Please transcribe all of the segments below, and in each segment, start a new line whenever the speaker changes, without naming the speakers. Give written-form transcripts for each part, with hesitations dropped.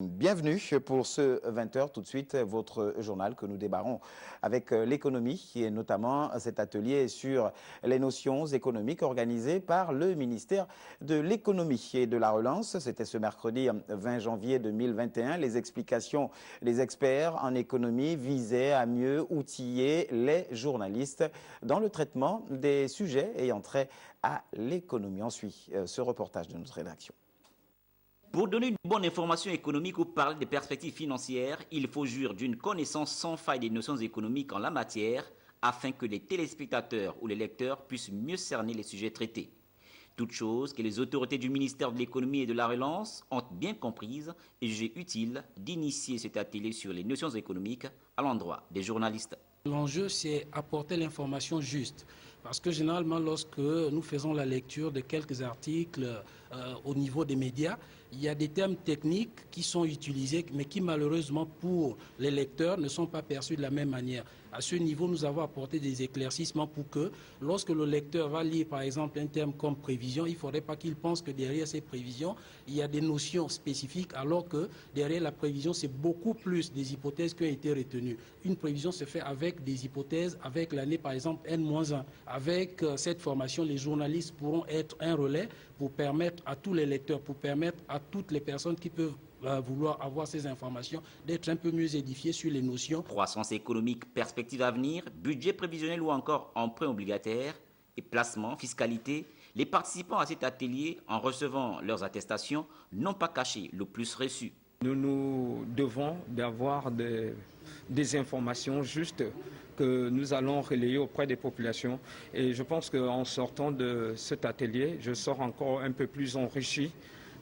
Bienvenue pour ce 20h. Tout de suite, votre journal que nous débarrons avec l'économie et notamment cet atelier sur les notions économiques organisé par le ministère de l'économie et de la relance. C'était ce mercredi 20 janvier 2021. Les explications des experts en économie visaient à mieux outiller les journalistes dans le traitement des sujets ayant trait à l'économie. On suit ce reportage de notre rédaction.
Pour donner une bonne information économique ou parler des perspectives financières, il faut jouir d'une connaissance sans faille des notions économiques en la matière afin que les téléspectateurs ou les lecteurs puissent mieux cerner les sujets traités. Toute chose que les autorités du ministère de l'économie et de la relance ont bien comprise et jugé utile d'initier cet atelier sur les notions économiques à l'endroit des journalistes.
L'enjeu, c'est apporter l'information juste. Parce que généralement, lorsque nous faisons la lecture de quelques articles au niveau des médias, il y a des termes techniques qui sont utilisés, mais qui malheureusement pour les lecteurs ne sont pas perçus de la même manière. À ce niveau, nous avons apporté des éclaircissements pour que lorsque le lecteur va lire par exemple un terme comme prévision, il ne faudrait pas qu'il pense que derrière ces prévisions, il y a des notions spécifiques, alors que derrière la prévision, c'est beaucoup plus des hypothèses qui ont été retenues. Une prévision se fait avec des hypothèses, avec l'année par exemple N-1. Avec cette formation, les journalistes pourront être un relais pour permettre à tous les lecteurs, pour permettre à toutes les personnes qui peuvent vouloir avoir ces informations, d'être un peu mieux édifiés sur les notions.
Croissance économique, perspectives à venir, budget prévisionnel ou encore emprunt obligataire et placement, fiscalité, les participants à cet atelier, en recevant leurs attestations, n'ont pas caché le plus reçu.
Nous devons d'avoir des informations justes que nous allons relayer auprès des populations. Et je pense qu'en sortant de cet atelier, je sors encore un peu plus enrichi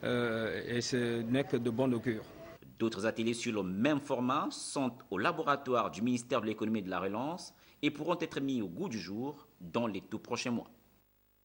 et ce n'est que de bon augure.
D'autres ateliers sur le même format sont au laboratoire du ministère de l'économie et de la relance et pourront être mis au goût du jour dans les tout prochains mois.